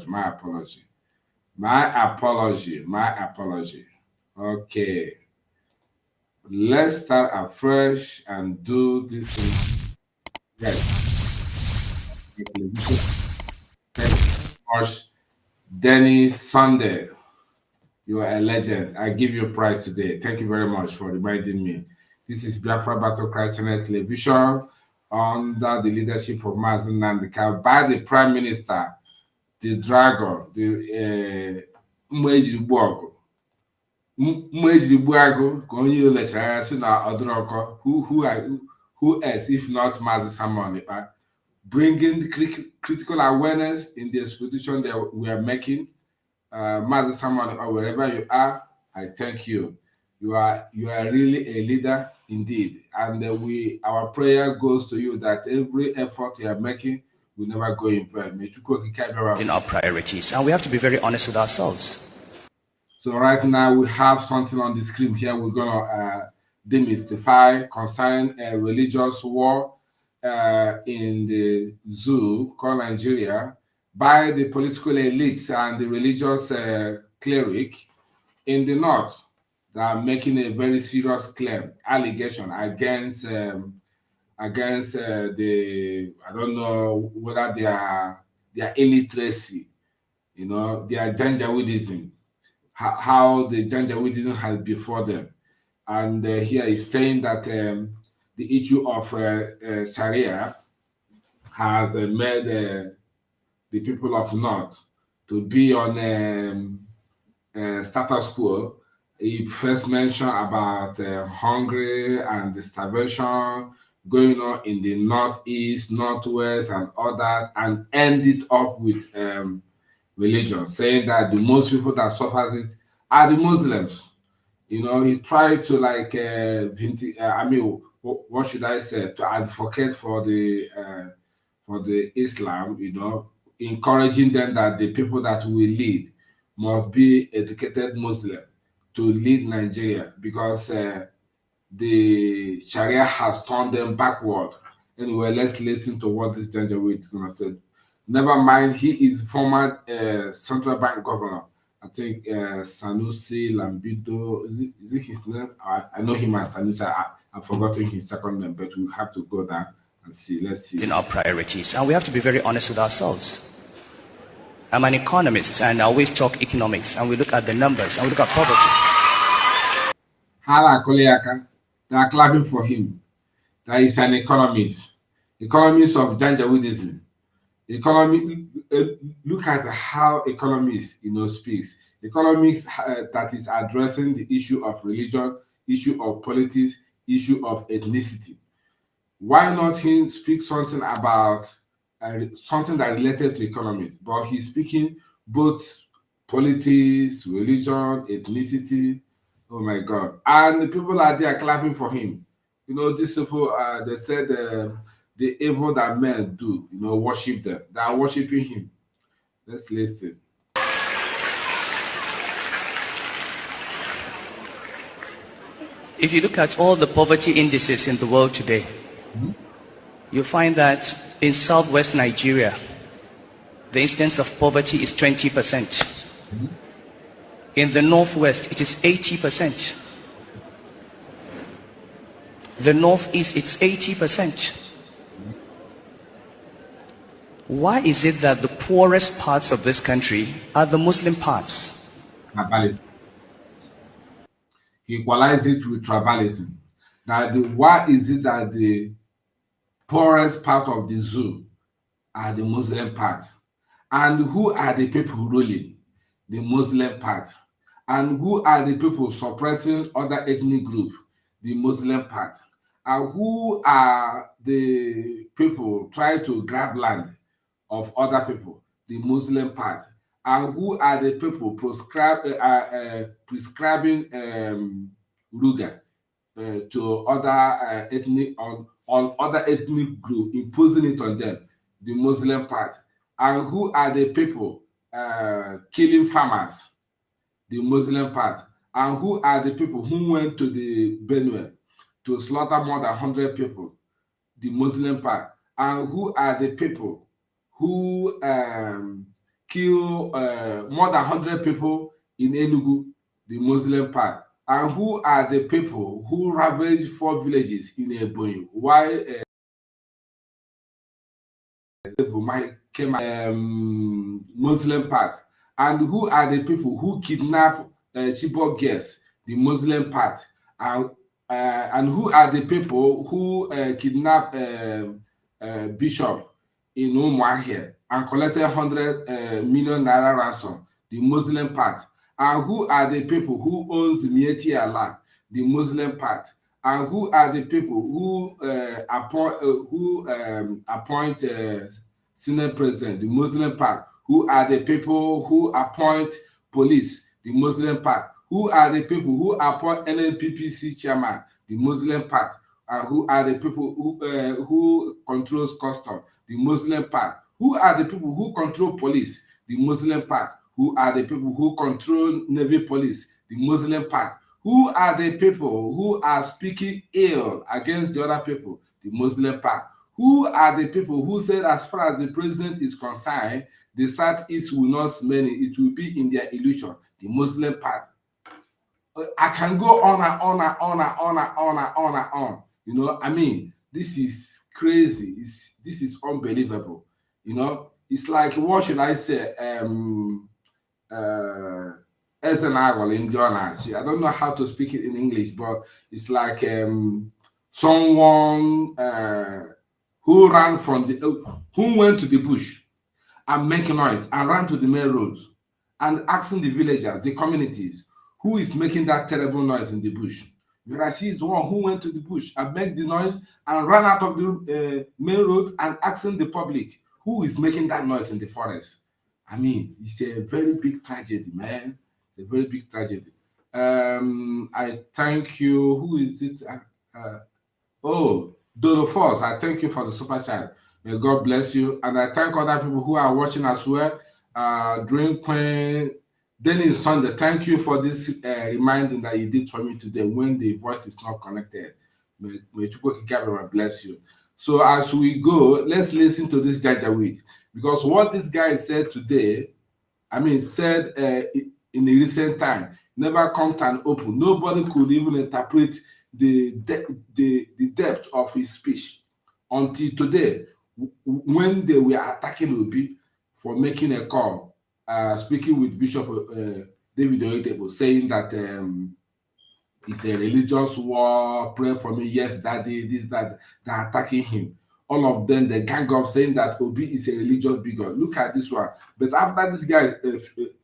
My apology. Okay. Let's start afresh and do this thing. Yes. Thank you so much, Dennis Sunday. You are a legend. I give you a prize today. Thank you very much for reminding me. This is Biafra Battle Cry Channel Television under the leadership of Mazen Nandika by the Prime Minister, the Dragon, the Mwejiribuago. Mwejiribuago, Konyo Lechaya, Suna Odroko, who else if not Mazi Samon, bringing the critical awareness in the expedition that we are making. Mazi Samon, or wherever you are, I thank you. You are really a leader indeed, and our prayer goes to you that every effort you are making will never go in vain. In our priorities, and we have to be very honest with ourselves. So right now we have something on the screen here. We're gonna demystify concerning a religious war in the zoo called Nigeria by the political elites and the religious cleric in the north. They are making a very serious allegation against the, I don't know whether they are illiteracy, their Janjaweedism, how the Janjaweedism has before them. And here is saying that the issue of Sharia has made the people of North to be on status quo. He first mentioned about hunger and the starvation going on in the northeast, northwest, and others, and ended up with religion, saying that the most people that suffers it are the Muslims. He tried to what should I say, to advocate for the Islam, encouraging them that the people that we lead must be educated Muslim to lead Nigeria, because the Sharia has turned them backward. Anyway, let's listen to what this Janjaweed is going to say. Never mind, he is former central bank governor. I think Sanusi Lambido, is it his name? I know him as Sanusi. I've forgotten his second name, but we have to go down and see. Let's see. In our priorities, and we have to be very honest with ourselves. I'm an economist, and I always talk economics, and we look at the numbers, and we look at poverty. Hala Koleaka, they are clapping for him. That is an economist of Janjaweedism. Look at how economists, speaks. Economics that is addressing the issue of religion, issue of politics, issue of ethnicity. Why not he speak something about something that related to economics? But he's speaking both politics, religion, ethnicity. Oh my God! And the people are there clapping for him. These people, they said the evil that men do, worship them. They are worshiping him. Let's listen. If you look at all the poverty indices in the world today, you find that in southwest Nigeria, the incidence of poverty is 20%. In the northwest, it is 80%. The northeast, it's 80%. Why is it that the poorest parts of this country are the Muslim parts? Tribalism. He equalized it with tribalism. Now, why is it that the poorest part of the zoo are the Muslim part? And who are the people ruling? The Muslim part. And who are the people suppressing other ethnic groups? The Muslim part. And who are the people trying to grab land of other people? The Muslim part. And who are the people prescribing ruga to other on other ethnic group, imposing it on them? The Muslim part. And who are the people killing farmers? The Muslim part. And who are the people who went to the Benue to slaughter more than 100 people? The Muslim part. And who are the people who kill more than 100 people in Enugu, the Muslim part? And who are the people who ravaged 4 villages in Ebonyi? Why Muslim part? And who are the people who kidnap Chibok girls, the Muslim part? And who are the people who kidnap Bishop in Umuahia and collected 100 million naira ransom, the Muslim part? And who are the people who owns the Mieti Allah, the Muslim part? And who are the people who appoint Senate President, the Muslim part? Who are the people who appoint police, the Muslim part? Who are the people who appoint NNPPC chairman, the Muslim part? And who are the people who controls custom, the Muslim part? Who are the people who control police, the Muslim part? Who are the people who control Navy police, the Muslim part? Who are the people who are speaking ill against the other people, the Muslim part? Who are the people who said, as far as the president is concerned, the Southeast will not smell it, it will be in their illusion, the Muslim part? I can go on and on and on and on and on and on and on. You know, I mean, this is crazy. This is unbelievable. You know, it's like, what should I say? As an article in journals. I don't know how to speak it in English, but it's like someone who ran from who went to the bush and make noise and ran to the main road and asking the villagers, the communities, who is making that terrible noise in the bush. Whereas he is the one who went to the bush and made the noise and ran out of the main road and asking the public, who is making that noise in the forest? I mean, it's a very big tragedy, man. It's a very big tragedy. I thank you. Who is it? Oh, Dodo Force. I thank you for the super chat. May God bless you. And I thank other people who are watching as well. Dream Queen, Dennis Sunday, thank you for this reminding that you did for me today when the voice is not connected. May Chukwu bless you. So as we go, let's listen to this Janjaweed, because what this guy said today, I mean, said in the recent time, never come to an open. Nobody could even interpret the depth of his speech until today, when they were attacking Obi for making a call, speaking with Bishop David Oyedepo, saying that it's a religious war, pray for me, yes, daddy, this, that, they're attacking him. All of them, they gang up saying that Obi is a religious bigot. Look at this one. But after this guy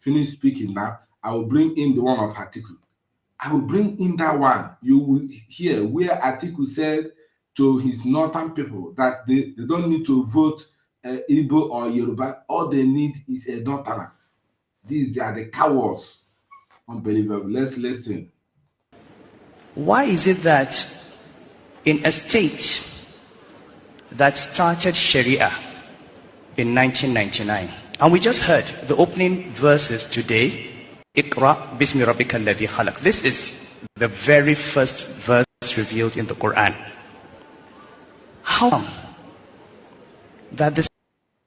finished speaking now, I will bring in the one of Atiku. I will bring in that one. You will hear where Atiku said to his northern people that they don't need to vote Igbo or Yoruba. All they need is a northerner. These are the cowards. Unbelievable. Let's listen. Why is it that in a state that started Sharia in 1999, and we just heard the opening verses today, Iqra bismi rabbika alladhi khalaq. This is the very first verse revealed in the Quran. How come that the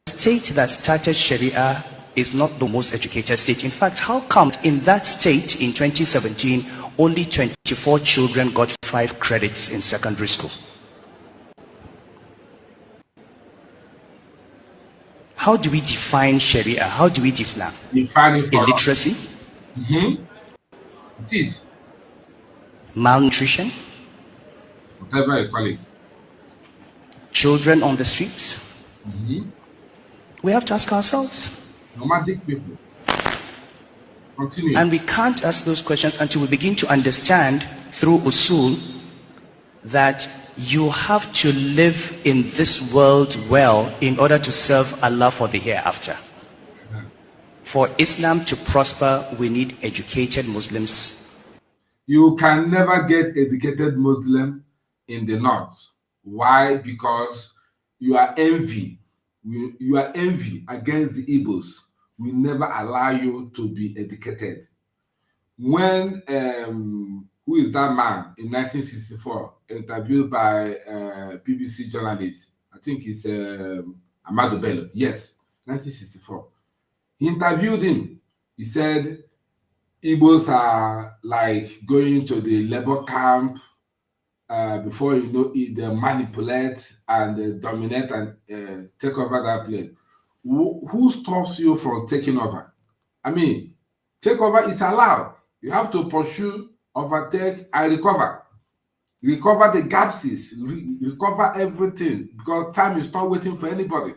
state that started Sharia is not the most educated state? In fact, how come in that state in 2017 only 24 children got 5 credits in secondary school? How do we define Sharia? How do we define Islam? Illiteracy? It is. Malnutrition? Whatever you call it. Children on the streets? We have to ask ourselves. Nomadic people. Continue. And we can't ask those questions until we begin to understand through usul that you have to live in this world well in order to serve Allah for the hereafter. For Islam to prosper, we need educated Muslims. You can never get educated Muslim in the north. Why? Because you are envy. You are envy against the Igbos. We never allow you to be educated. When who is that man in 1964 interviewed by BBC journalist? I think it's Amado Bello. Yes, 1964. He interviewed him. He said, Igbos are like going to the labor camp. Before you know it, they manipulate and they dominate and take over that place. Who stops you from taking over? I mean, takeover is allowed. You have to pursue, overtake, and recover. Recover the gaps, recover everything, because time is not waiting for anybody.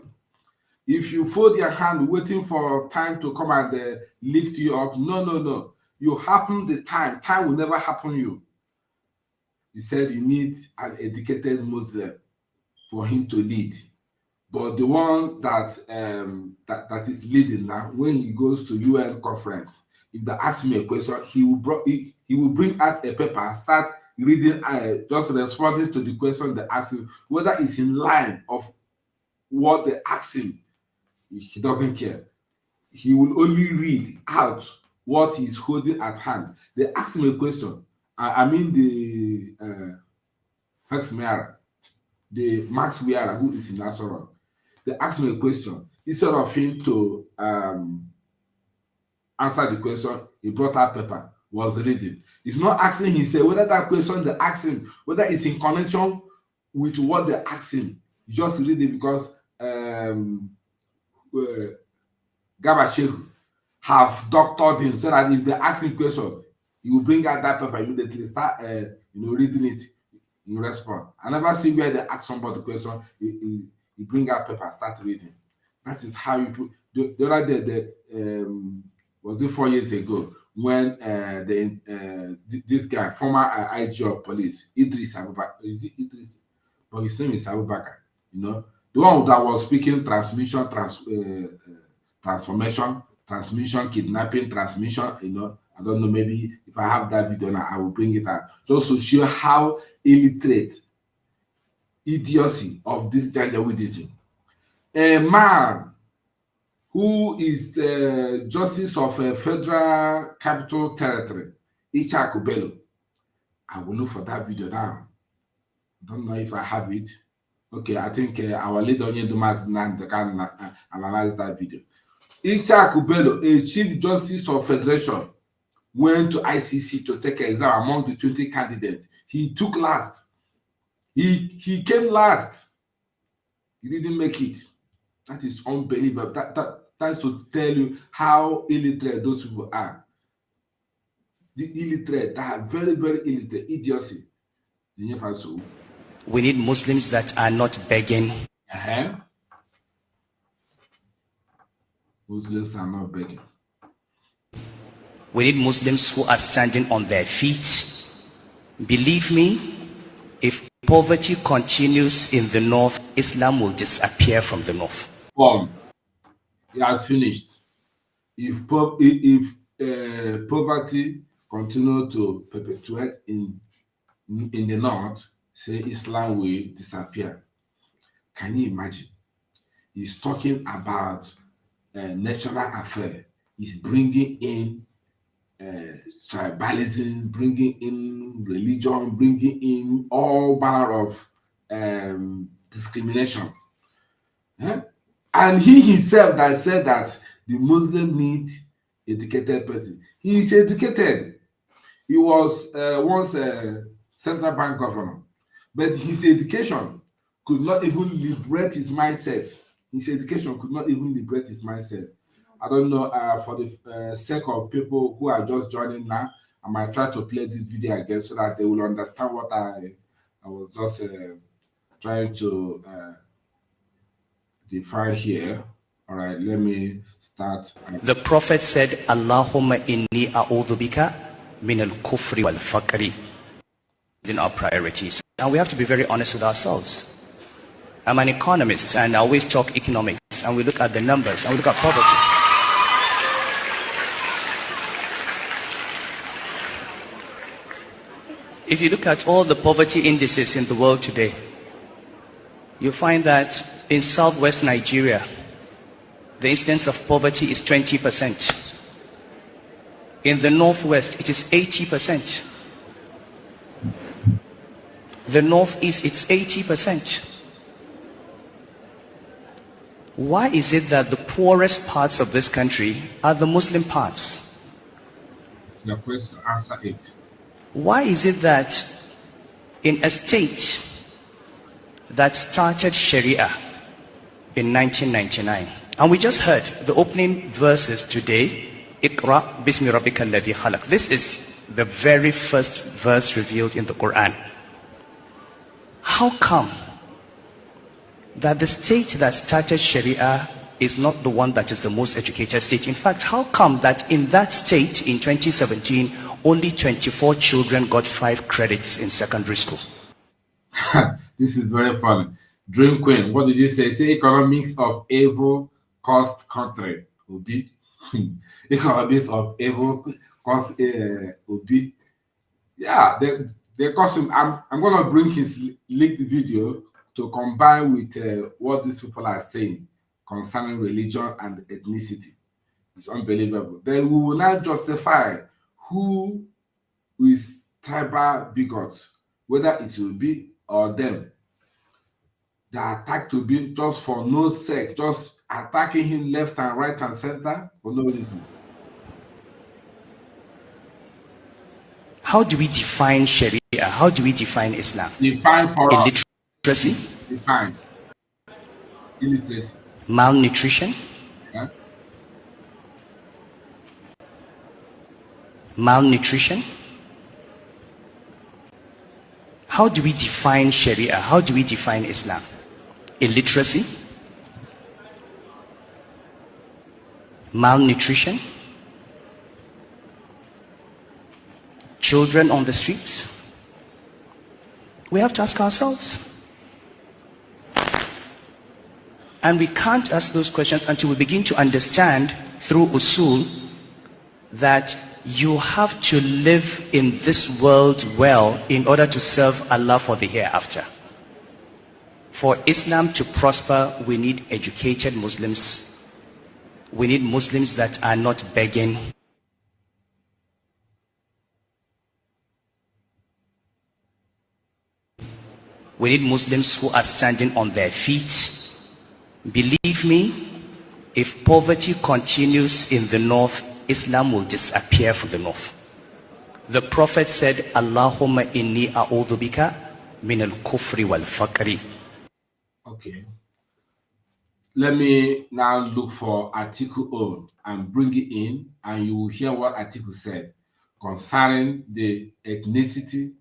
If you fold your hand waiting for time to come and lift you up, no. You happen the time. Time will never happen you. He said you need an educated Muslim for him to lead. But the one that that is leading now, when he goes to UN conference, if they ask me a question, he will bring out a paper, start reading, just responding to the question they ask him, whether it's in line of what they ask him. He doesn't care. He will only read out what he's holding at hand. They ask him a question. I mean the Max Wiara, who is in Nassau. They asked him a question. Instead of him to answer the question, he brought out paper, was reading. He's not asking himself whether that question they asked him, whether it's in connection with what they asked him. He just read it because Gabashehu have doctored him so that if they ask him question, he will bring out that paper immediately, start reading it in response. I never see where they ask somebody question, he bring out paper, start reading. That is how you put. The other day, was it 4 years ago, when this guy, former IG of police, Idris Abubakar, is it Idris? But his name is Abubakar, the one that was speaking transmission, transformation, transmission, kidnapping, transmission, I don't know, maybe if I have that video now, I will bring it out, just to show how illiterate, idiocy of this Janjaweedism. A man who is Justice of Federal Capital Territory, Ishaku Bello. I will look for that video now. Don't know if I have it. Okay, I think our leader Onyedumas can analyze that video. Ishaku Bello, a Chief Justice of Federation, went to ICC to take an exam among the 20 candidates. He took last. He came last. He didn't make it. That is unbelievable. That's to tell you how illiterate those people are. The illiterate, they are very, very illiterate. Idiocy. We need Muslims that are not begging. Muslims are not begging. We need Muslims who are standing on their feet. Believe me, if poverty continues in the north, Islam will disappear from the north. He has finished. If poverty continue to perpetuate in the north, say Islam will disappear. Can you imagine? He's talking about natural affair. He's bringing in tribalism, bringing in religion, bringing in all manner of discrimination. And he himself that said that the Muslim need educated person. He is educated. He was once a central bank governor, but his education could not even liberate his mindset. His education could not even liberate his mindset. I don't know, for the sake of people who are just joining now, I might try to play this video again so that they will understand what I was just trying to define here. All right, let me start. The Prophet said, Allahumma inni a'udhu bika min al-kufri wal-faqri. In our priorities. And we have to be very honest with ourselves. I'm an economist and I always talk economics, and we look at the numbers and we look at poverty. If you look at all the poverty indices in the world today, you find that in southwest Nigeria, the incidence of poverty is 20%. In the northwest, it is 80%. The northeast, it's 80%. Why is it that the poorest parts of this country are the Muslim parts? Your question, answer it. Why is it that in a state that started Sharia in 1999, and we just heard the opening verses today, Iqra bismi rabbika alladhi khalaq. This is the very first verse revealed in the Quran. How come that the state that started Sharia is not the one that is the most educated state? In fact, how come that in that state in 2017, only 24 children got 5 credits in secondary school? This is very funny. Dream Queen, what did you say? Say economics of evil cost country. Obi. Economics of evil cost Obi. Yeah, the costume. I'm gonna bring his leaked video to combine with what these people are saying concerning religion and ethnicity. It's unbelievable. Then we will not justify who is tribal bigots, whether it will be or them. The attack to be just for no sake, just attacking him left and right and center for no reason. How do we define Sharia? How do we define Islam? Define for us. Illiteracy? Define. Illiteracy. Malnutrition? Yeah. Malnutrition? How do we define Sharia? How do we define Islam? Illiteracy? Malnutrition? Children on the streets? We have to ask ourselves. And we can't ask those questions until we begin to understand through usul that you have to live in this world well in order to serve Allah for the hereafter. For Islam to prosper, we need educated Muslims. We need Muslims that are not begging. We need Muslims who are standing on their feet. Believe me, if poverty continues in the north, Islam will disappear from the north. The Prophet said, Allahumma inni a'udhu bika min al-kufri wal-faqri. Okay. Let me now look for Article O and bring it in, and you will hear what Article said concerning the ethnicity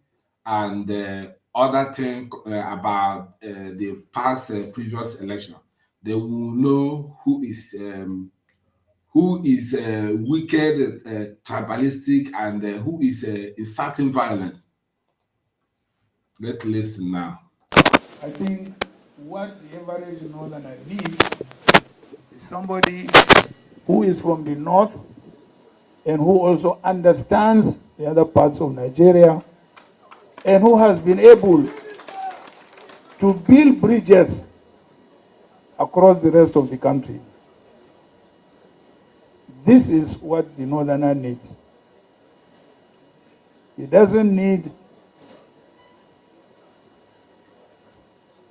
and the other thing about the past previous election. They will know who is wicked, tribalistic, and who is inciting violence. Let's listen now. I think what the average northerner needs is somebody who is from the north and who also understands the other parts of Nigeria and who has been able to build bridges across the rest of the country. This is what the northerner needs. He doesn't need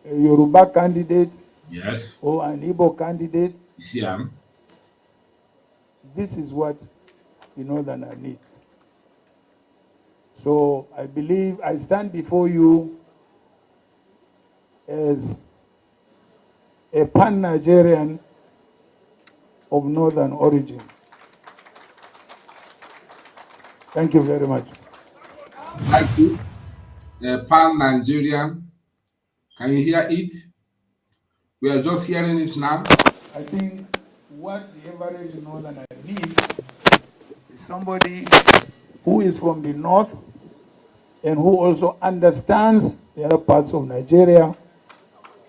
a Yoruba candidate, yes, or an Igbo candidate. Siam. This is what the northerner needs. So I believe I stand before you as a pan-Nigerian of northern origin. Thank you very much. Like it, pan-Nigerian. Can you hear it? We are just hearing it now. I think what the average northerner needs is somebody who is from the north and who also understands the other parts of Nigeria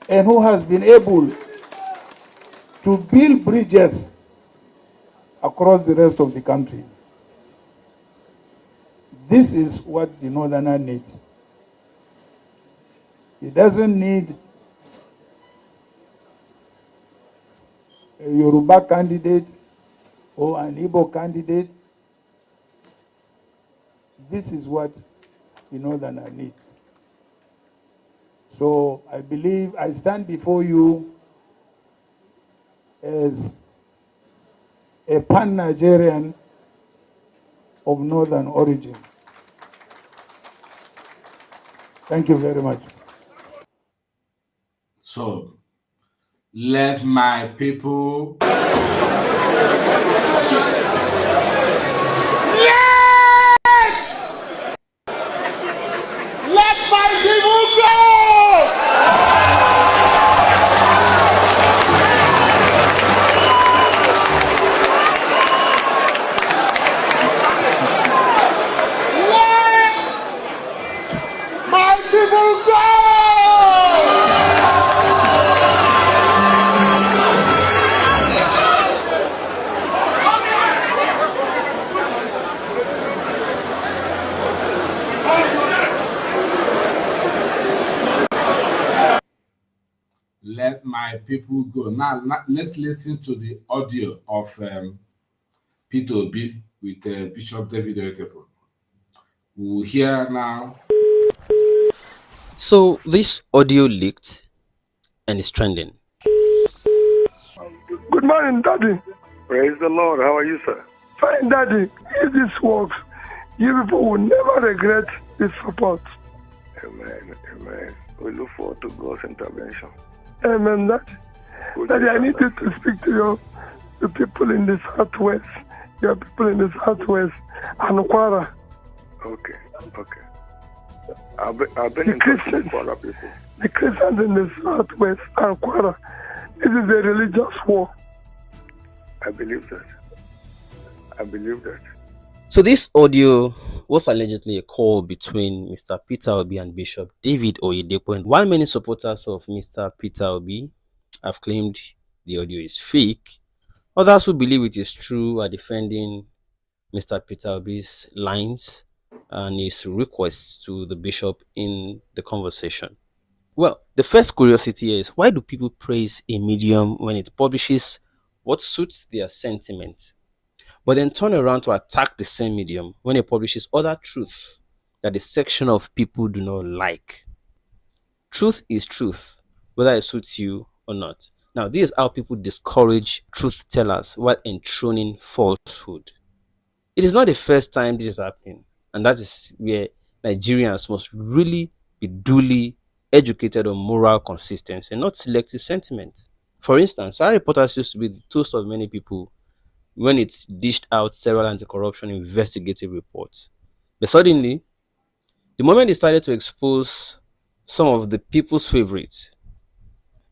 and who has been able to build bridges across the rest of the country. This is what the northerner needs. He doesn't need a Yoruba candidate or an Igbo candidate. This is what the northerner needs. So I believe I stand before you as a pan-Nigerian of northern origin. Thank you very much. So, let my people... Let my people go. Now, let's listen to the audio of Peter Obi with Bishop David Oyedepo. We'll hear now. So this audio leaked and is trending. Good morning, Daddy. Praise the Lord. How are you, sir? Fine, Daddy. If this works, you people will never regret this support. Amen. Amen. We look forward to God's intervention. Amen, Daddy. Daddy, I need you to speak to the people in the Southwest. Your people in the Southwest and Kwara. Okay. I've been in touch with Kwara people. The Christians in the Southwest and Kwara. This is a religious war. I believe that. So this audio was allegedly a call between Mr. Peter Obi and Bishop David Oyedepo. And while many supporters of Mr. Peter Obi have claimed the audio is fake, others who believe it is true are defending Mr. Peter Obi's lines and his requests to the bishop in the conversation. Well, the first curiosity is, why do people praise a medium when it publishes what suits their sentiment, but then turn around to attack the same medium when it publishes other truth that a section of people do not like? Truth is truth, whether it suits you or not. Now, this is how people discourage truth tellers while enthroning falsehood. It is not the first time this is happening, and that is where Nigerians must really be duly educated on moral consistency and not selective sentiment. For instance, Sharia reporters used to be the toast of many people when it dished out several anti-corruption investigative reports. But suddenly, the moment they started to expose some of the people's favorites,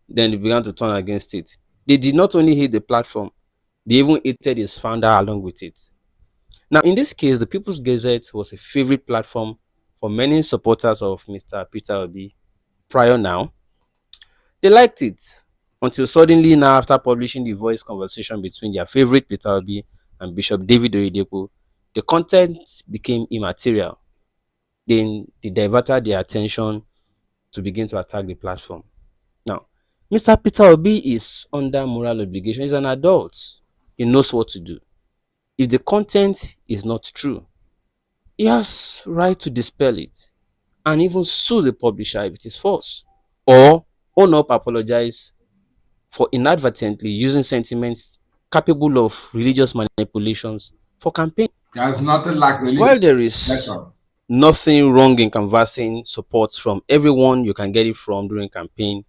then they began to turn against it. They did not only hate the platform, they even hated its founder along with it. Now, in this case, the People's Gazette was a favorite platform for many supporters of Mr. Peter Obi prior now. They liked it until suddenly now, after publishing the voice conversation between their favorite Peter Obi and Bishop David Oyedepo, the content became immaterial. Then they diverted their attention to begin to attack the platform. Now, Mr. Peter Obi is under moral obligation. He's an adult. He knows what to do. If the content is not true, he has right to dispel it and even sue the publisher if it is false, or own up, apologize for inadvertently using sentiments capable of religious manipulations for campaign. There's nothing like religion. While there is nothing wrong in canvassing support from everyone you can get it from during campaign,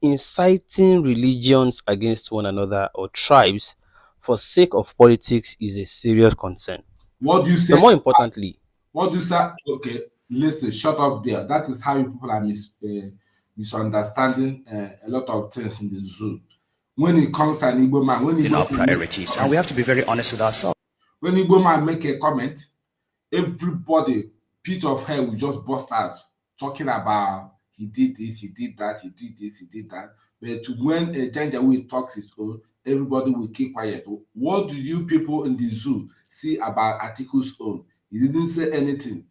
inciting religions against one another or tribes for sake of politics is a serious concern. What do you say? But more importantly, what do you say? Okay, listen, shut up there. That is how people are misunderstanding a lot of things in the zoo. When it comes to an Igbo man, in our priorities, and we have to be very honest with ourselves. When Igbo man make a comment, everybody, pit of hair will just bust out talking about he did this, he did that, he did this, he did that. But when a Janjaweed talks his own, everybody will keep quiet. What do you people in the zoo see about Atiku's own? He didn't say anything.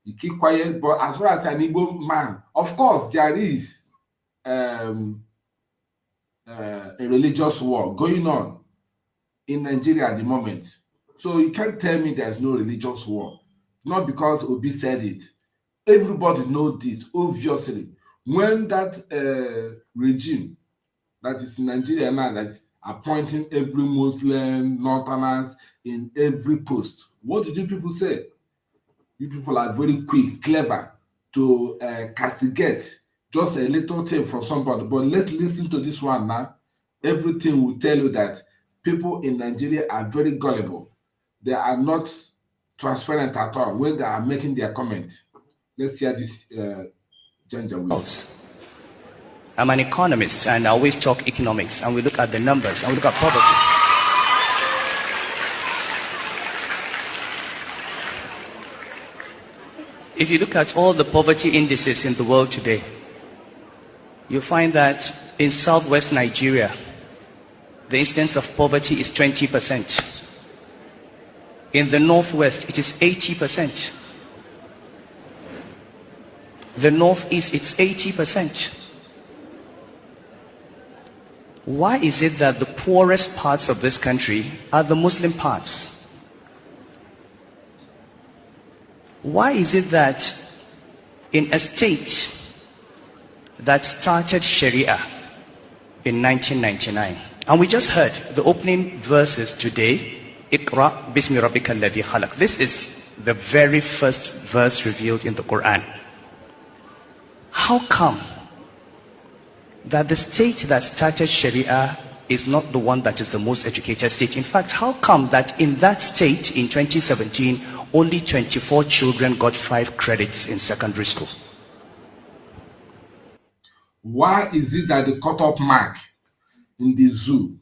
He keep quiet. But as far as an Igbo man, of course, there is a religious war going on in Nigeria at the moment. So you can't tell me there's no religious war. Not because Obi said it. Everybody knows this, obviously. When that regime that is in Nigeria now, that's appointing every Muslim, Northerners in every post. What did you people say? You people are very quick, clever to castigate just a little thing from somebody. But let's listen to this one now. Everything will tell you that people in Nigeria are very gullible. They are not transparent at all when they are making their comment. Let's hear this ginger wheels. I'm an economist and I always talk economics, and we look at the numbers and we look at poverty. If you look at all the poverty indices in the world today, you find that in southwest Nigeria, the incidence of poverty is 20%. In the northwest, it is 80%. The northeast, it's 80%. Why is it that the poorest parts of this country are the Muslim parts? Why is it that in a state that started Sharia in 1999, and we just heard the opening verses today, Iqra bismi rabbika alladhi khalaq. This is the very first verse revealed in the Quran. How come that the state that started Sharia is not the one that is the most educated state? In fact, how come that in that state in 2017, only 24 children got 5 credits in secondary school? Why is it that the cutoff mark in the zoo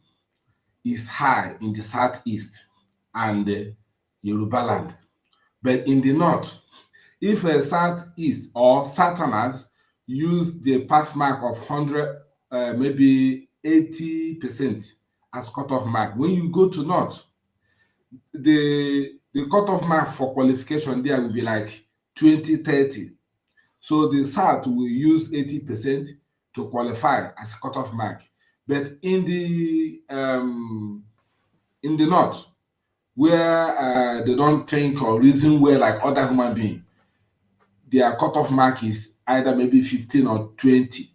is high in the southeast and the Yoruba land, but in the north, if a southeast or southerners use the pass mark of 100, maybe 80% as cutoff mark, when you go to north, the cutoff mark for qualification there will be like 20, 30. So the south will use 80% to qualify as a cutoff mark. But in the north, where they don't think or reason well like other human beings, their cutoff mark is either maybe 15 or 20.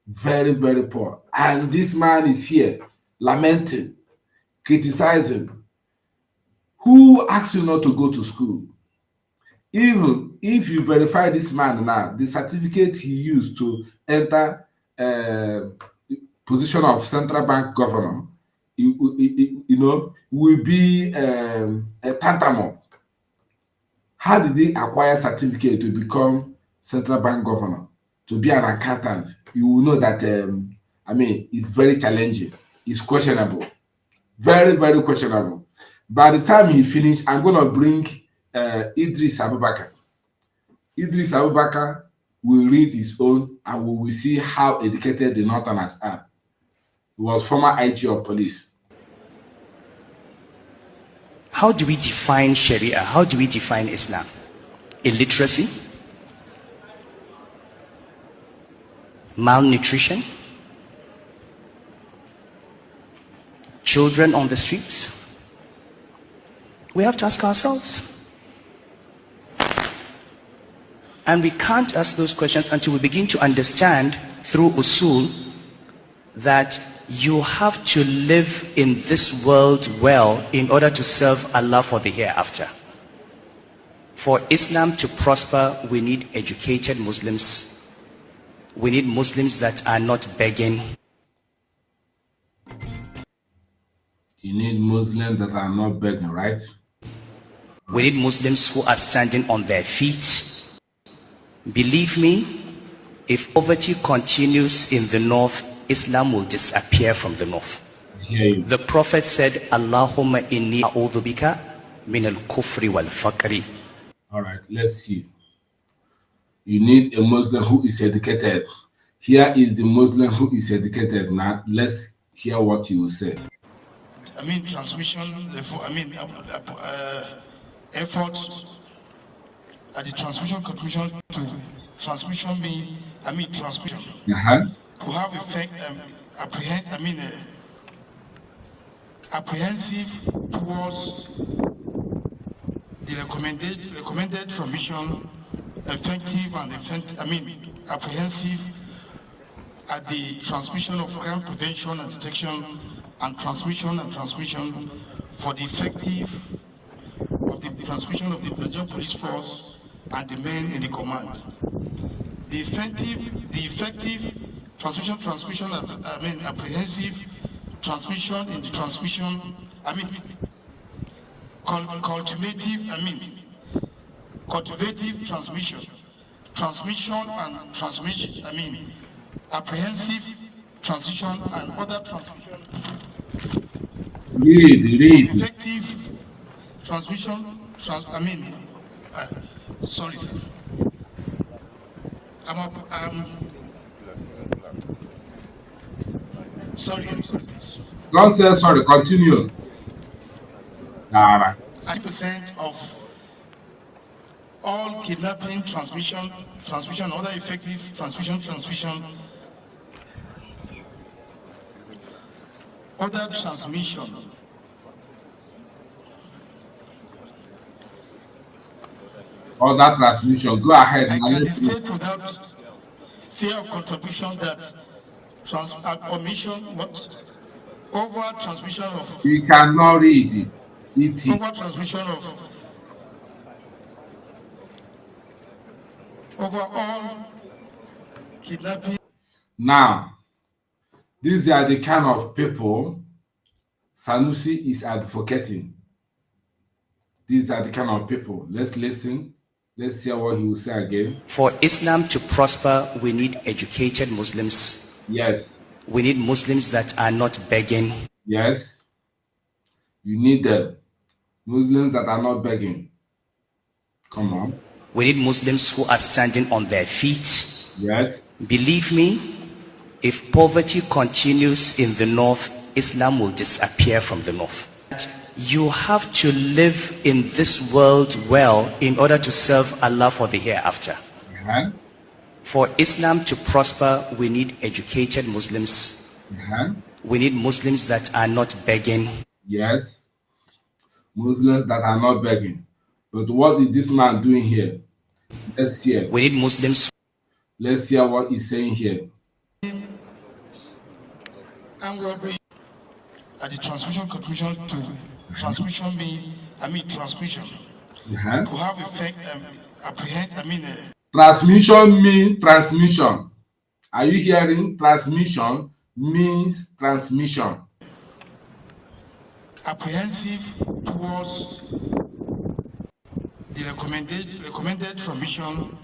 Very, very poor. And this man is here lamenting, criticizing. Who asked you not to go to school? Even if you verify this man now, the certificate he used to enter position of central bank governor, will be a tantamount. How did he acquire certificate to become central bank governor? To be an accountant? You will know that, it's very challenging. It's questionable. Very, very questionable. By the time he finished, I'm going to bring Idris Abubakar. Idris Abubakar will read his own and we will see how educated the Northerners are. He was former IG of police. How do we define Sharia? How do we define Islam? Illiteracy? Malnutrition? Children on the streets? We have to ask ourselves. And we can't ask those questions until we begin to understand through usul that you have to live in this world well in order to serve Allah for the hereafter. For Islam to prosper, we need educated Muslims. We need Muslims that are not begging. You need Muslims that are not begging, right? We need Muslims who are standing on their feet. Believe me, if poverty continues in the north, Islam will disappear from the north. The Prophet said, Allahumma inni a'udhu bika min al-kufri wal-faqri. All right, let's see. You need a Muslim who is educated. Here is the Muslim who is educated. Now, let's hear what you will say. Transmission, efforts at the transmission commission to transmission transmission to have effect apprehensive towards the recommended transmission, effective and apprehensive at the transmission of crime prevention and detection and transmission for the effective of the transmission of the Nigerian police force and the men in the command. The effective transmission apprehensive transmission in the transmission, cultivative transmission and transmission, apprehensive transition and other transmission. Read. Effective transmission, sorry, sir. Sorry, please. Don't say sorry, continue. 80% of all kidnapping, transmission, other effective transmission, other transmission. Other transmission. Go ahead. I can state without fear of contribution that over transmission of. We cannot read it. Over transmission of. Over all kidnapping. Now, these are the kind of people Sanusi is advocating. These are the kind of people. Let's listen. Let's hear what he will say again. For Islam to prosper, we need educated Muslims. Yes. We need Muslims that are not begging. Yes. You need them. Muslims that are not begging. Come on. We need Muslims who are standing on their feet. Yes. Believe me, if poverty continues in the north, Islam will disappear from the north. You have to live in this world well in order to serve Allah for the hereafter. For Islam to prosper, we need educated Muslims. We need Muslims that are not begging. Yes. Muslims that are not begging. But what is this man doing here? Let's hear. We need Muslims. Let's hear what he's saying here. And we'll be at the transmission commission to transmission transmission. To have effect, transmission means transmission. Are you hearing? Transmission means transmission. Apprehensive towards the recommended transmission,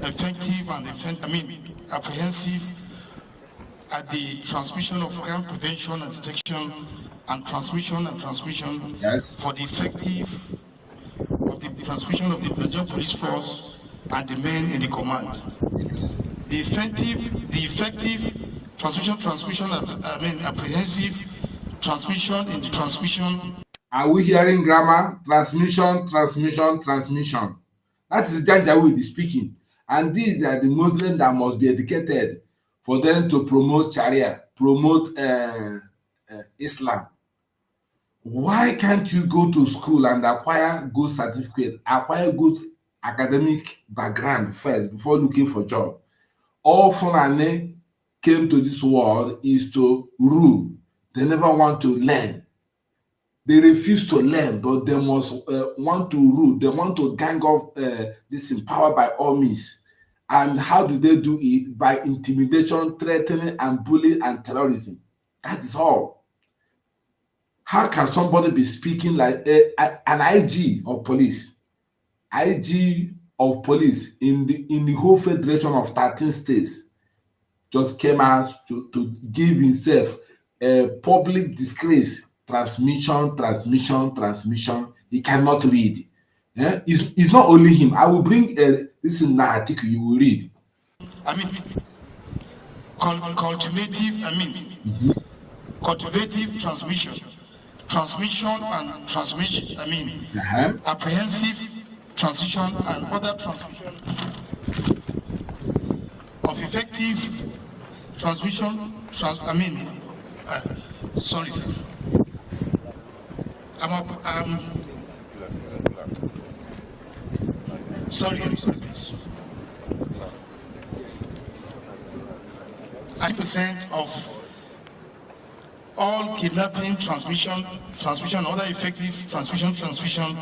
effective and apprehensive at the transmission of crime prevention and detection and transmission yes. For the effective of the transmission of the Nigerian police force and the men in the command. Yes. The effective transmission apprehensive transmission in the transmission. Are we hearing grammar? Transmission. That is Janjaweed speaking. And these are the Muslims that must be educated for them to promote Sharia, promote Islam. Why can't you go to school and acquire good certificate, acquire good academic background first before looking for job? All Fulani came to this world is to rule. They never want to learn. They refuse to learn, but they must want to rule. They want to gang up this in power by all means. And how do they do it? By intimidation, threatening, and bullying and terrorism. That is all. How can somebody be speaking like an IG of police? IG of police in the whole federation of 13 states just came out to give himself a public disgrace. Transmission. He cannot read. Yeah? It's not only him. I will bring this in the article you will read. Cultivative transmission and transmission, apprehensive transition and other transmission of effective transmission, sorry, sir. Sorry, please. 80% of all kidnapping, transmission, other effective transmission,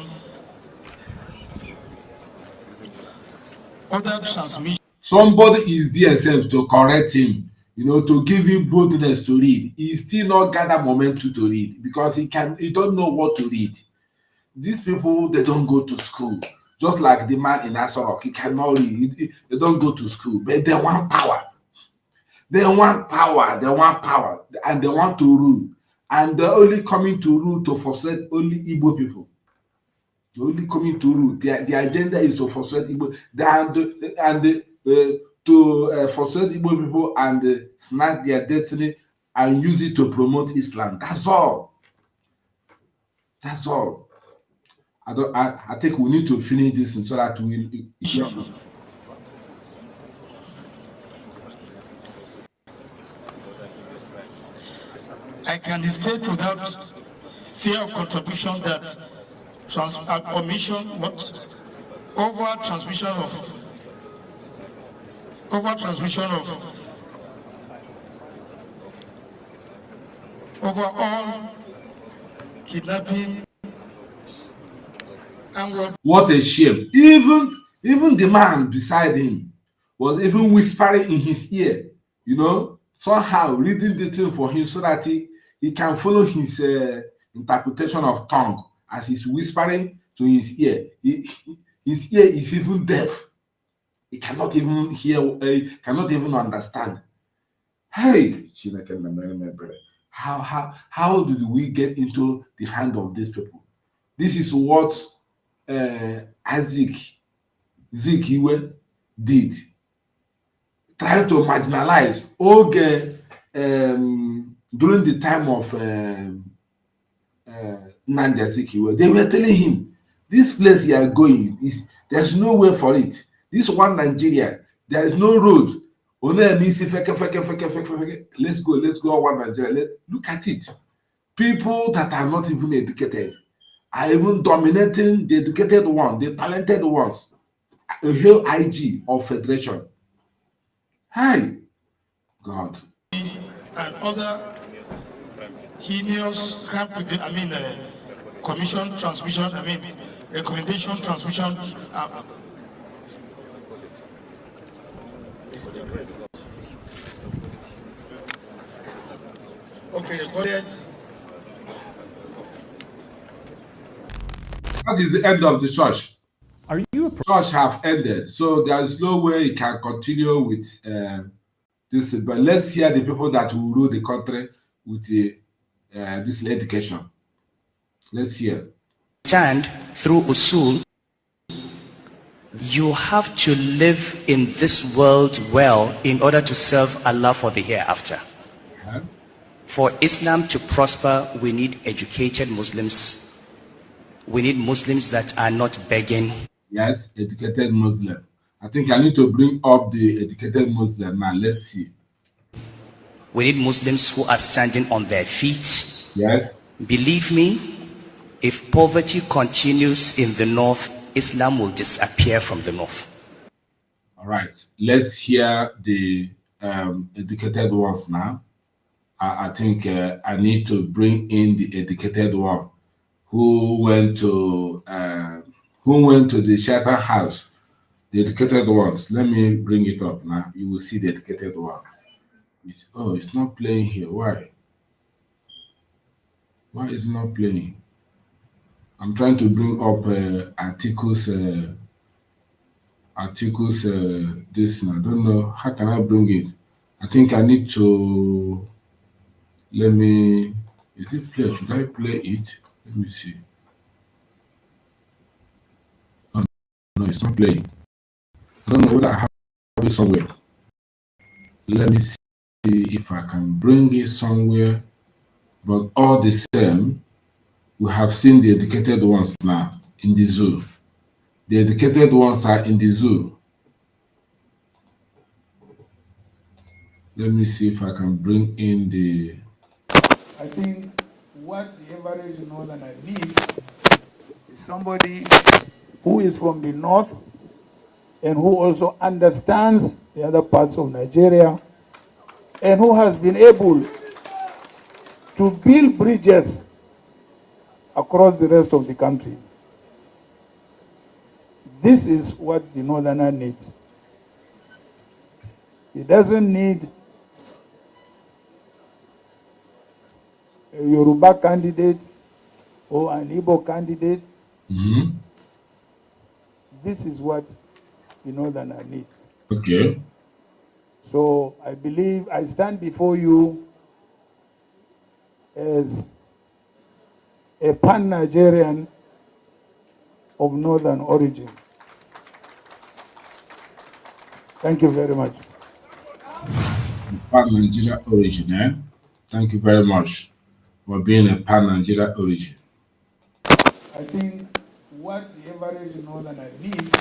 other transmission. Somebody is there self to correct him, to give him boldness to read. He still not gather momentum to read because he don't know what to read. These people, they don't go to school. Just like the man in Asorok, he cannot read. They don't go to school, but they want power. They want power, and they want to rule. And they're only coming to rule to frustrate only Igbo people. They're only coming to rule. Their agenda is to frustrate Igbo to frustrate Igbo people and snatch their destiny and use it to promote Islam. That's all. That's all. I think we need to finish this so that we. I can state without fear of contribution that over transmission of all kidnapping. What a shame. Even the man beside him was even whispering in his ear, somehow reading the thing for him so that he can follow his interpretation of tongue as he's whispering to his ear. His ear is even deaf. He cannot even hear, cannot even understand. Hey, how did we get into the hand of these people? This is what Nig3ria did, trying to marginalize during the time of Nig3ria. They were telling him, this place you are going, there's no way for it. This one Nigeria, there is no road. Let's go one Nigeria. Look at it. People that are not even educated are even dominating the educated ones, the talented ones, a whole IG of federation. Hi, God. And other heinous commission transmission, recommendation transmission. Okay, recorded. That is the end of the church. Are you church have ended, so there is no way it can continue with this. But let's hear the people that will rule the country with this education. Let's hear. Stand through usul. You have to live in this world well in order to serve Allah for the hereafter. For Islam to prosper, we need educated Muslims. We need Muslims that are not begging. Yes, educated Muslim. I think I need to bring up the educated Muslim now. Let's see. We need Muslims who are standing on their feet. Yes. Believe me, if poverty continues in the north, Islam will disappear from the north. All right. Let's hear the educated ones now. I think I need to bring in the educated one who went to the shelter house. The educated ones. Let me bring it up now. You will see the educated one. It's not playing here. Why? Why is it not playing? I'm trying to bring up articles. This I don't know. How can I bring it? I think I need to. Let me. Is it play? Should I play it? Let me see. Oh, no, it's not playing. I don't know whether I have it somewhere. Let me see if I can bring it somewhere. But all the same, we have seen the educated ones now in the zoo. The educated ones are in the zoo. Let me see if I can bring in the. I think what the average northerner needs is somebody who is from the north and who also understands the other parts of Nigeria and who has been able to build bridges across the rest of the country. This is what the Northerner needs. He doesn't need a Yoruba candidate or an Igbo candidate. This is what the Northerner needs. Okay. So I believe I stand before you as a pan-Nigerian of Northern origin. Thank you very much. Pan-Nigeria origin, eh? Thank you very much for being a pan-Nigeria origin. I think what the average Northerner needs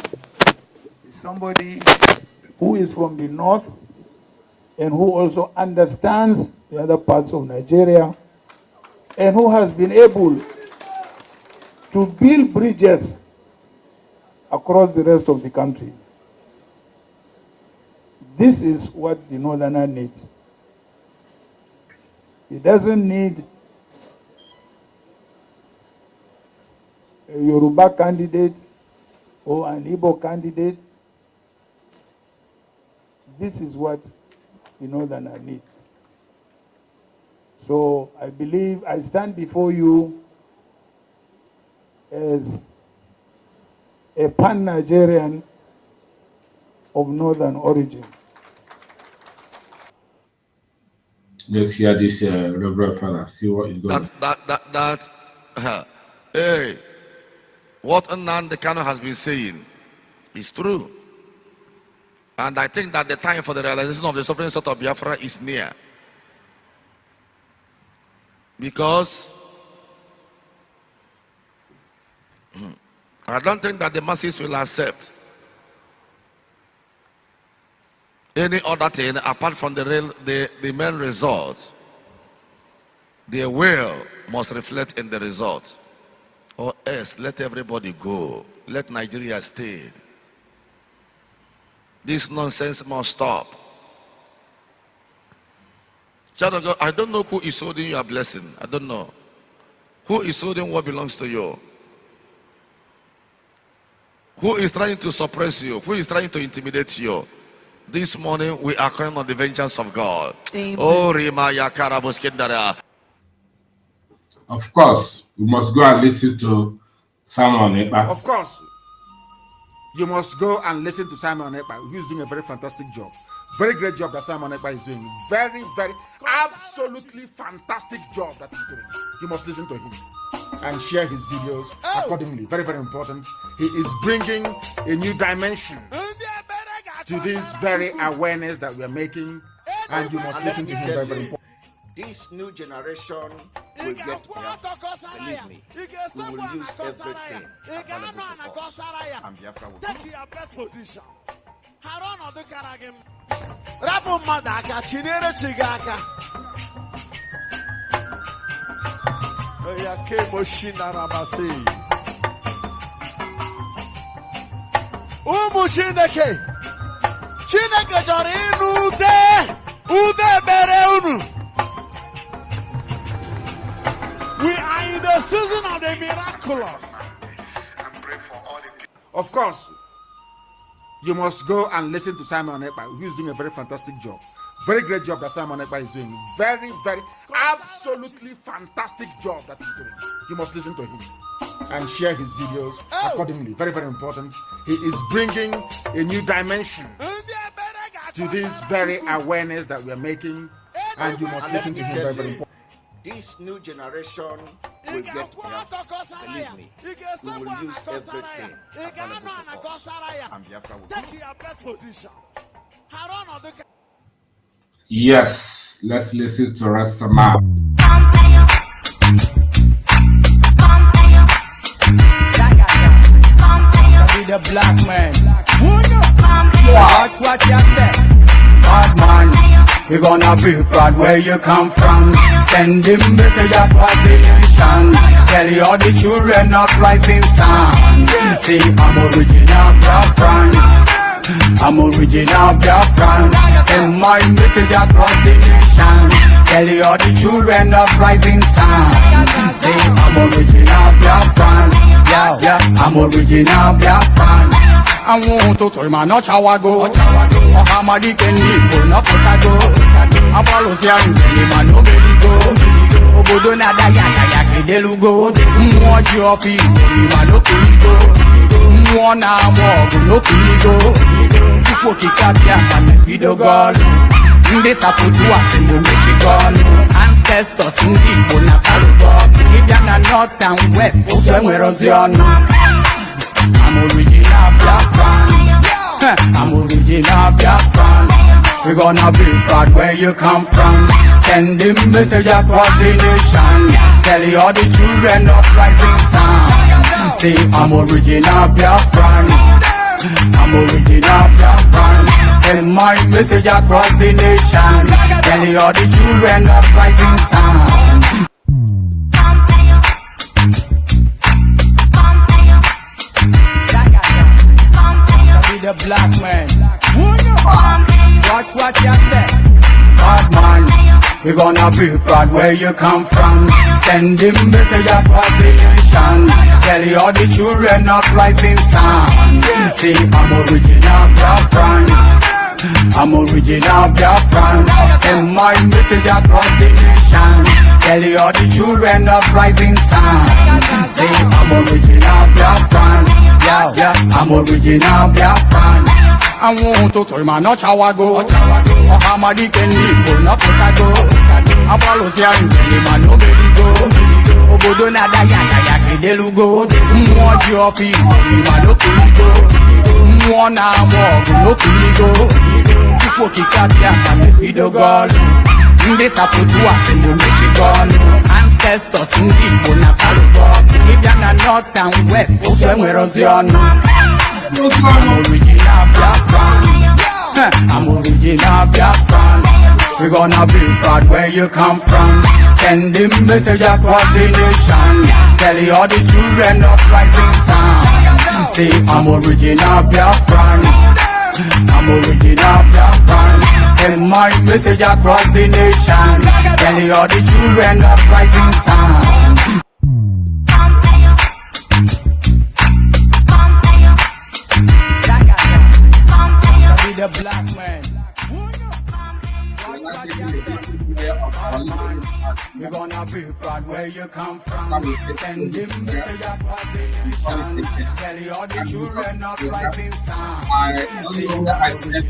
is somebody who is from the north and who also understands the other parts of Nigeria and who has been able to build bridges across the rest of the country. This is what the Northerner needs. He doesn't need a Yoruba candidate or an Igbo candidate. This is what the Northerner needs. So I believe I stand before you as a pan-Nigerian of Northern origin. Let's hear this Reverend Father. See what is going on. Hey, what Nnamdi Kanu has been saying is true. And I think that the time for the realization of the sovereign state of Biafra is near. Because I don't think that the masses will accept any other thing apart from the main result. Their will must reflect in the result. Or else, let everybody go. Let Nigeria stay. This nonsense must stop. Child of God, I don't know who is holding your blessing. I don't know. Who is holding what belongs to you? Who is trying to suppress you? Who is trying to intimidate you? This morning we are crying on the vengeance of God. Amen. Oh, Rimaya Karabuskindara. Of course, we must go and listen to Simon Ekpa. Of course, you must go and listen to Simon Ekpa, who is doing a very fantastic job. Very great job that Simon Ekpa is doing. Very, very, absolutely fantastic job that he's doing. You must listen to him and share his videos accordingly. Very, very important. He is bringing a new dimension to this very awareness that we are making, and you must listen to him. Very, very important. This new generation will get Biafra. Believe me, we will use everything available to us, and Biafra will take your best position. Harono de Karagim. Rabu Madaka, Chinere Chigaka. Oyake Moshina Rabasi. Chineke. Chineke Jorinu Ude Bereunu. We are in the season of the miraculous. Of course, you must go and listen to Simon Ekpa, who is doing a very fantastic job. Very great job that Simon Ekpa is doing. Very, very, absolutely fantastic job that he's doing. You must listen to him and share his videos accordingly. Very, very important. He is bringing a new dimension to this very awareness that we are making, and you must listen to him. Very, very important. This new generation will get Biafra. Believe me, we will use everything available to us, and Biafra will take your best position. Yes, let's listen to Rastama. The black man. Watch what you say. Bad man, we gonna be proud where you come from. Send him message across the nation. Tell you all the children of rising sun. See, I'm original Biafran. I'm original Biafran. Send my message across the nation. Tell you all the children of rising sun. Say I'm original Biafran. Yeah, I'm original Biafran. I want to tell my no chawago. Ohamadi Kenny, no potago. I follow Sian, man, no go. Obodo na da ya kedelugo. Mwoji ofi, man, no kuligo. Mwana mo, no kuligo. People kikapia, man, video girl. This aputu in Michigan. Ancestors in the na salugo. If you're not north and west, somewhere on. I'm original Biafran. I'm original Biafran. We're gonna be proud where you come from. Send the message across the nation. Tell you all the children of rising sun. Say I'm original Biafran. I'm original Biafran. Send my message across the nation. Tell you all the children of rising sun. The black man. Watch what you say. Bad man, we're gonna be proud where you come from. Send the message across the nation. Tell you all the children of rising sun. Say I'm original Biafran. I'm original Biafran. Send my message across the nation. Tell you all the children of rising sun. Say I'm original Biafran. Yeah, I'm original Biafran. I want to tell my no chawago. Ohamadi Kenny, no potago. I follow Sian, man, no go. Obodo na da ya kedelugo. Mwoji ofi, man, no kuligo. Mwana mo, no kuligo. People kikapia, man, video girl. This aputu in Michigan. Ancestors in the na salugo. If you're not north and west, somewhere on. I'm original Biafran. I'm original Biafran. We're gonna be proud where you come from. Send the message across the nation. Tell you all the children of rising sun. Say I'm original Biafran. I'm original Biafran. Send my message across the nation. Tell you all the children of rising sun. The black man. We're gonna be proud where you come from. Send the message across the nation. Tell you all the children of rising sun. I don't know where I said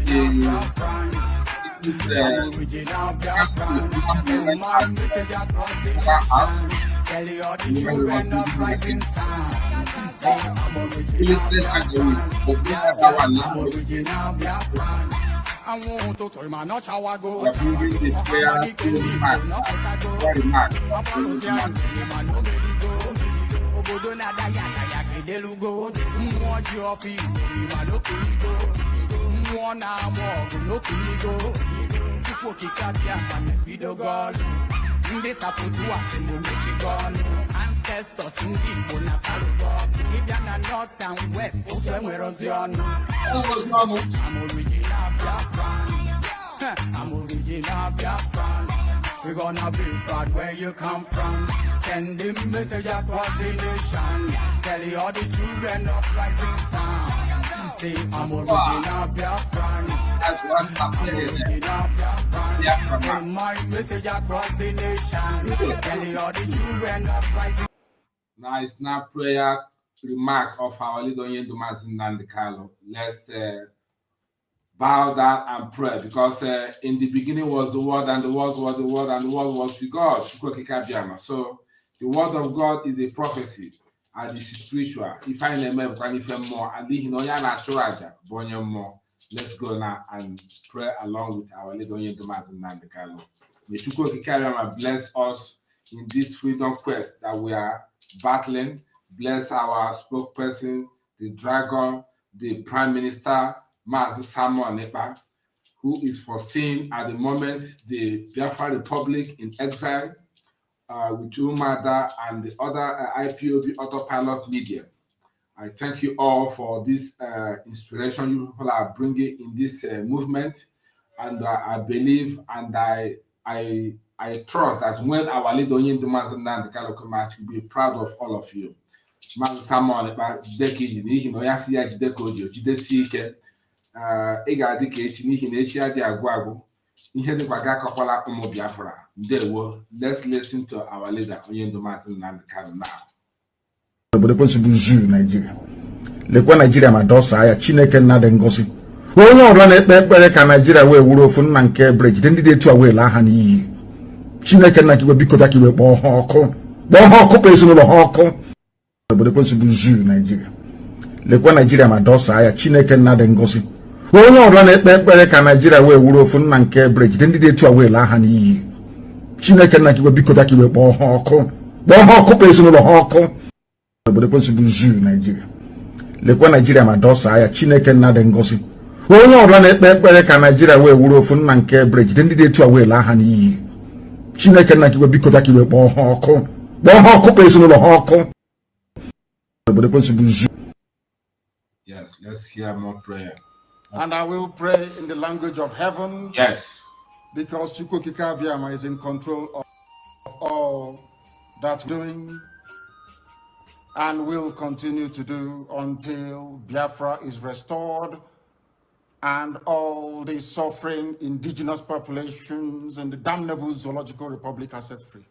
Original Biafran. Send my message across the nation. Tell you all the children of rising sun. I'm original Biafran. I want to tell my no chawago. Obodo na da ya kedelugo. Mwoji ofi, man, no kuligo. Mwana mo, no kuligo. People kikapia, man, video girl. This aputu in Michigan. Ancestors in the na salugo. If you're not north and west, somewhere on. I'm original Biafran. I'm original Biafran. We're gonna be proud where you come from. Send the message across the nation. Tell you all the children of rising sun. Say I'm original Biafran. that's one I'm original Biafran. Send my message across the nation. Tell you all the children of rising. Now it's not prayer remark of our leader Nig3ria. Let's bow down and pray, because in the beginning was the word, and the word was the word, and the word was with God. So the word of God is a prophecy, and it's spiritual. If I never can if more, and you know you're natural, more. Let's go now and pray along with our leader Nig3ria. May Chukwokika bless us in this freedom quest that we are battling. Bless our spokesperson, the dragon, the prime minister, Mazi Samuel Nepa, who is foreseeing at the moment the Biafra Republic in exile with Umada and the other IPOB autopilot media. I thank you all for this inspiration you people are bringing in this movement, and I believe and I trust that when our leader in the Nig3ria match will be proud of all of you. Maazị Samuel Jidekiji n'ihi na onye si ya jide ka o ji jidesi ike ị ga-adị ka echi n'ihi na echi adị agwụ agwụ ihe dịkwa ga akọkwala ụmụ Biafra. Ndewo. Let's listen to our leader onye ndu Maazị Nig3ria now. Obodo kwesịrị zu Nigeria. Lekwa Nigeria ma dosa ya Chineke nnadị ngosi. Onye ọbụla na-ekpe ekpere ka Nigeria wee wuru ofu nna nke bre jide ndị dị etu a wee laa ha n'iyi. Chineke nna kiwe biko da kiwe kpọọ ha ọkụ. Kpọọ ha ọkụ pa ezinụlọ ha ọkụ. Obodo kwesịrị zu Nigeria. Lekwa Nigeria ma dosa ya Chineke nnadị ngosi. Onye ọbụla na-ekpe ekpere ka Nigeria wee wuru ofu nna nke bre jide ndị dị etu a wee laa ha n'iyi. Chineke nna kiwe biko da kiwe kpọọ ha ọkụ. Kpọọ ha ọkụ pa ezinụlọ ha ọkụ. Obodo kwesịrị zu Nigeria. Lekwa Nigeria ma dosa ya Chineke nnadị ngosi. Onye ọbụla na-ekpe ekpere ka Nigeria wee wuru ofu nna nke bre jide ndị dị etu a wee laa ha n'iyi. Chineke nna kiwe biko da kiwe kpọọ ha ọkụ. Kpọọ ha ọkụ pa ezinụlọ ha ọkụ. Obodo kwesịrị zu. Yes, let's hear more prayer. And I will pray in the language of heaven. Yes. Because Chukwu Okike Abiama is in control of all that doing and will continue to do until Biafra is restored and all the suffering indigenous populations in the damnable zoological republic are set free.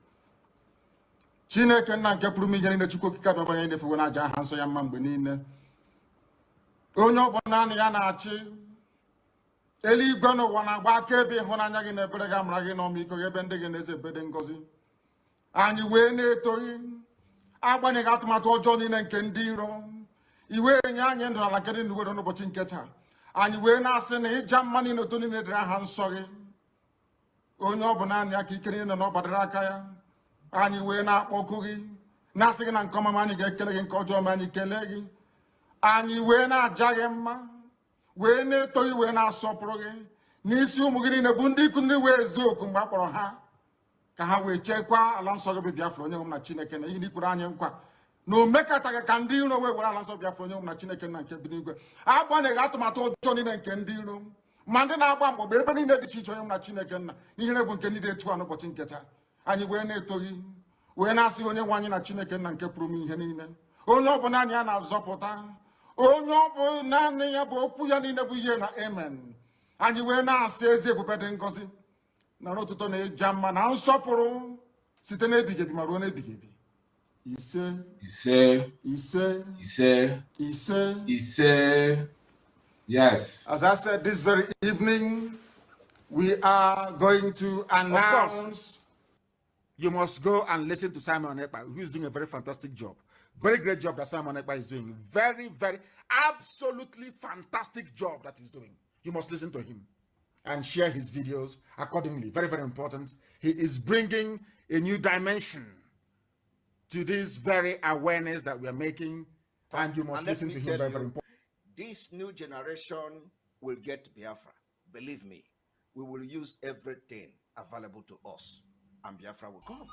Chineke nna nke pụrụ ihe niile Chukwu Okike Abiama banye ndefe na aja aha nsọ ya mma mgbe niile. Onye ọbụla ya na-achị eluigwe n'ụwa na-agba akaebe ịhụnanya gị na ebere gị amara gị n'ọmịiko gị ebe ndị gị na-eze ebede ngọzi. Anyị wee na-etoghị agbanyeghị atụmatụ ọjọọ niile nke ndị iro iwe enye anyị ndụ ala nke dị n'uwere n'ụbọchị nke taa. Anyị wee na-asị na ịja mma niile otu niile dịrị aha nsọ gị. Onye ọbụla anyị aka ike niile na ọ gbadara aka ya. Anyị wee na-akpọku gị na-asị gị na nke ọma ma anyị ga-ekele gị nke ọjọọ ma anyị kelee gị. Anyị wee na-aja gị mma wee na-eto gị wee na-asọpụrụ gị n'isi ụmụ gị niile bụ ndị ikwu ndị wee ezu oku mgbe a kpọrọ ha ka ha wee chekwaa ala nsọ gị bụ Biafra onye nwe m na Chineke na ihe n'ikwuru anyị nkwa na o mekataghị ka ndị iro wee were ala nsọ Biafra onye nwe m na Chineke na nke bi n'igwe agbanyeghị atụmatụ ọjọọ niile nke ndị iro ma ndị na-agba mgbọgba ebe niile dị iche iche onye nwe m na Chineke nna n'ihere bụ nke ndị dị etu a n'ụbọchị nke taa. Anyị wee na-eto gị wee na-asị onye nwe anyị na Chineke nna nke pụrụ m ihe niile onye ọbụla anyị a na-azọpụta onye ọ bụ naanị ya bụ okwu ya niile bụ ihe na amen. Anyị wee na-asị ezi ebube dị ngọzi na n'ụtụtụ na ịja mma na nsọpụrụ site n'ebighị ebi ma ruo n'ebighị ebi. Ise Ise ise ise ise ise. Yes. As I said, this very evening we are going to announce. You must go and listen to Simon Ekpa, who is doing a very fantastic job. Very great job that Simon Ekpa is doing. Very, very, absolutely fantastic job that he's doing. You must listen to him and share his videos accordingly. Very, very important. He is bringing a new dimension to this very awareness that we are making. And you must listen to him. Very, very important. This new generation will get Biafra. Believe me, we will use everything available to us, and Biafra will come.